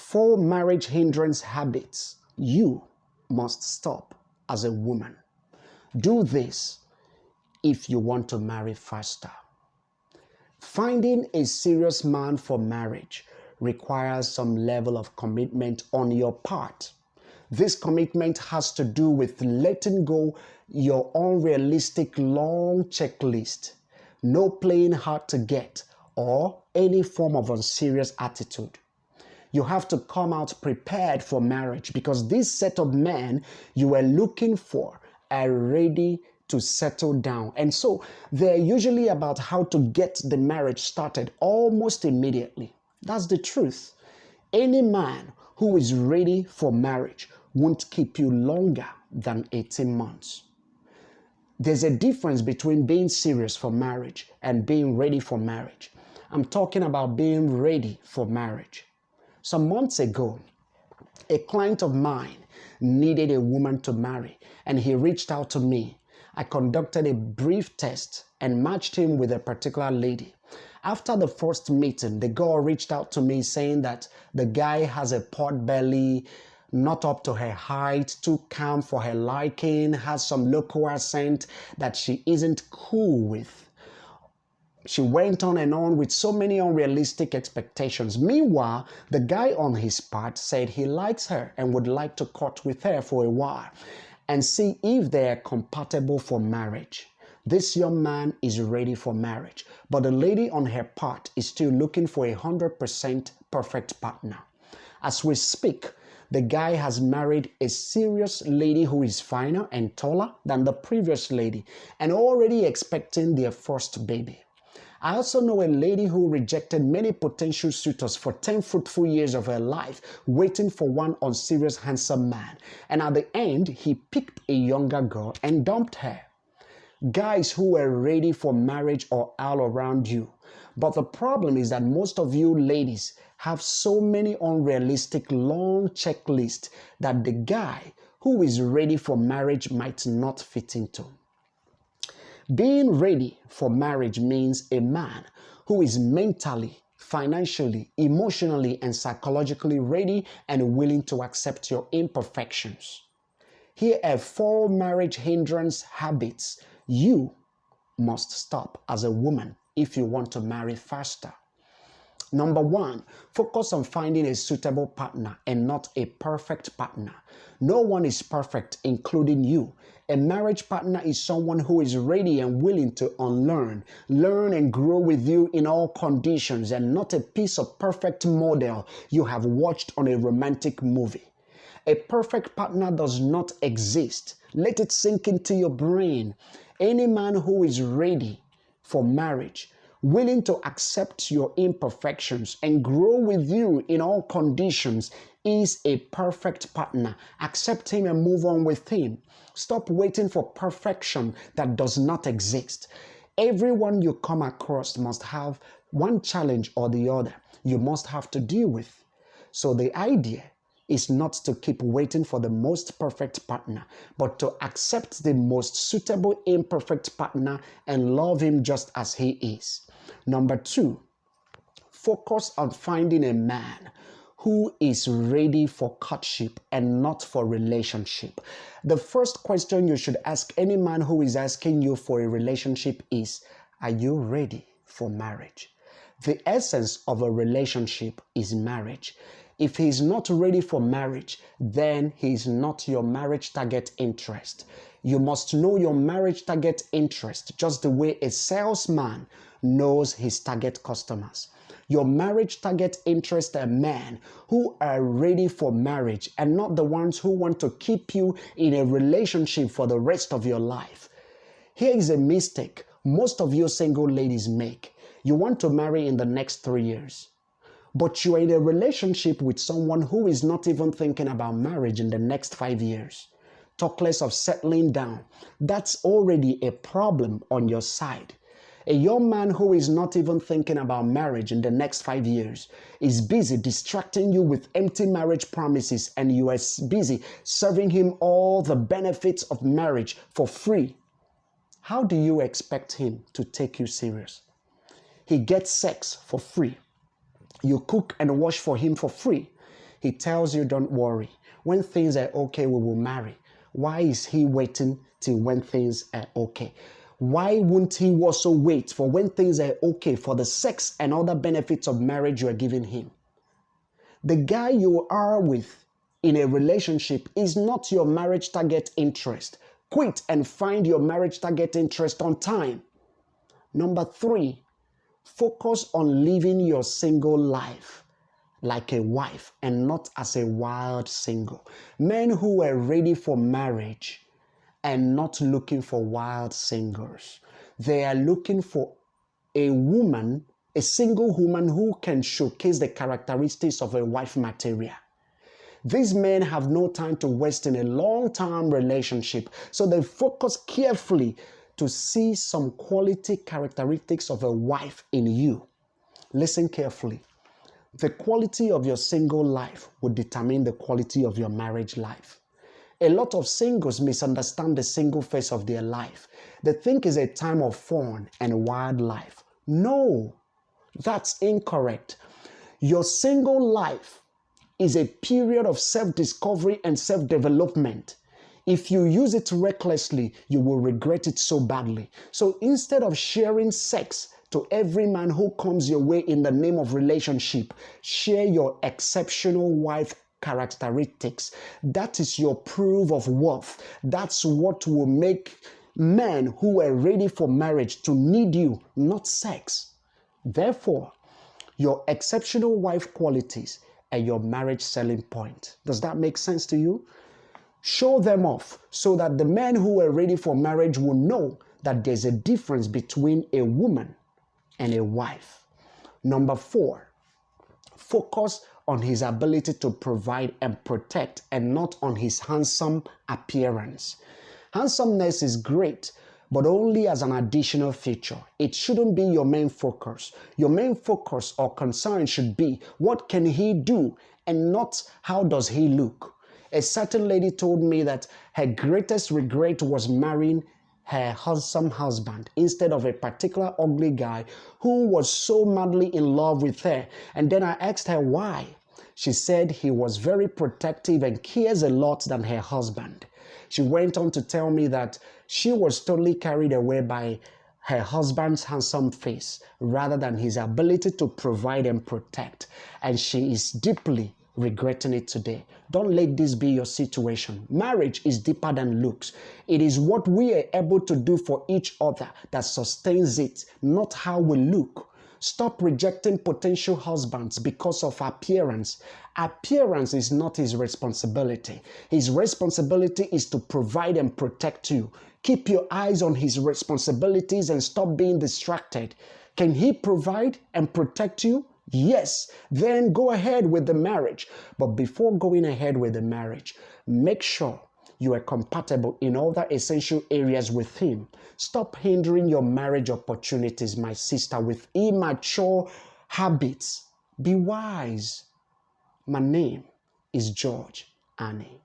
4 marriage hindrance habits you must stop as a woman. Do this if you want to marry faster. Finding a serious man for marriage requires some level of commitment on your part. This commitment has to do with letting go your unrealistic long checklist, no playing hard to get, or any form of unserious attitude. You have to come out prepared for marriage because this set of men you were looking for are ready to settle down. And so they're usually about how to get the marriage started almost immediately. That's the truth. Any man who is ready for marriage won't keep you longer than 18 months. There's a difference between being serious for marriage and being ready for marriage. I'm talking about being ready for marriage. Some months ago, a client of mine needed a woman to marry, and he reached out to me. I conducted a brief test and matched him with a particular lady. After the first meeting, the girl reached out to me saying that the guy has a pot belly, not up to her height, too calm for her liking, has some local accent that she isn't cool with. She went on and on with so many unrealistic expectations. Meanwhile, the guy on his part said he likes her and would like to court with her for a while and see if they are compatible for marriage. This young man is ready for marriage, but the lady on her part is still looking for a 100% perfect partner. As we speak, the guy has married a serious lady who is finer and taller than the previous lady and already expecting their first baby. I also know a lady who rejected many potential suitors for 10 fruitful years of her life, waiting for one unserious handsome man. And at the end, he picked a younger girl and dumped her. Guys who are ready for marriage are all around you. But the problem is that most of you ladies have so many unrealistic long checklists that the guy who is ready for marriage might not fit into. Being ready for marriage means a man who is mentally, financially, emotionally, and psychologically ready and willing to accept your imperfections. Here are 4 marriage hindrance habits you must stop as a woman if you want to marry faster. Number 1, focus on finding a suitable partner and not a perfect partner. No one is perfect, including you. A marriage partner is someone who is ready and willing to unlearn, learn and grow with you in all conditions, and not a piece of perfect model you have watched on a romantic movie. A perfect partner does not exist. Let it sink into your brain. Any man who is ready for marriage, willing to accept your imperfections and grow with you in all conditions, is a perfect partner. Accept him and move on with him. Stop waiting for perfection that does not exist. Everyone you come across must have one challenge or the other you must have to deal with. So the idea is not to keep waiting for the most perfect partner, but to accept the most suitable imperfect partner and love him just as he is. Number 2, focus on finding a man who is ready for courtship and not for relationship. The first question you should ask any man who is asking you for a relationship is, are you ready for marriage? The essence of a relationship is marriage. If he is not ready for marriage, then he is not your marriage target interest. You must know your marriage target interest just the way a salesman knows his target customers. Your marriage target interest are men who are ready for marriage and not the ones who want to keep you in a relationship for the rest of your life. Here is a mistake most of you single ladies make. You want to marry in the next 3 years, but you are in a relationship with someone who is not even thinking about marriage in the next 5 years. Talk less of settling down. That's already a problem on your side. A young man who is not even thinking about marriage in the next 5 years is busy distracting you with empty marriage promises, and you are busy serving him all the benefits of marriage for free. How do you expect him to take you serious? He gets sex for free. You cook and wash for him for free. He tells you, don't worry. When things are okay, we will marry. Why is he waiting till when things are okay? Why wouldn't he also wait for when things are okay for the sex and other benefits of marriage you are giving him? The guy you are with in a relationship is not your marriage target interest. Quit and find your marriage target interest on time. Number 3, focus on living your single life like a wife and not as a wild single. Men who are ready for marriage and not looking for wild singles. They are looking for a woman, a single woman who can showcase the characteristics of a wife material. These men have no time to waste in a long-term relationship, so they focus carefully to see some quality characteristics of a wife in you. Listen carefully. The quality of your single life will determine the quality of your marriage life. A lot of singles misunderstand the single phase of their life. They think it's a time of fun and wild life. No, that's incorrect. Your single life is a period of self-discovery and self-development. If you use it recklessly, you will regret it so badly. So instead of sharing sex to every man who comes your way in the name of relationship, share your exceptional wife characteristics. That is your proof of worth. That's what will make men who are ready for marriage to need you, not sex. Therefore, your exceptional wife qualities are your marriage selling point. Does that make sense to you? Show them off so that the men who are ready for marriage will know that there's a difference between a woman and a wife. Number 4, focus on his ability to provide and protect and not on his handsome appearance. Handsomeness is great, but only as an additional feature. It shouldn't be your main focus. Your main focus or concern should be what can he do and not how does he look. A certain lady told me that her greatest regret was marrying her handsome husband instead of a particular ugly guy who was so madly in love with her. And then I asked her why. She said he was very protective and cares a lot than her husband. She went on to tell me that she was totally carried away by her husband's handsome face rather than his ability to provide and protect. And she is deeply regretting it today. Don't let this be your situation. Marriage is deeper than looks. It is what we are able to do for each other that sustains it, not how we look. Stop rejecting potential husbands because of appearance. Appearance is not his responsibility. His responsibility is to provide and protect you. Keep your eyes on his responsibilities and stop being distracted. Can he provide and protect you? Yes, then go ahead with the marriage. But before going ahead with the marriage, make sure you are compatible in other essential areas with him. Stop hindering your marriage opportunities, my sister, with immature habits. Be wise. My name is George Annie.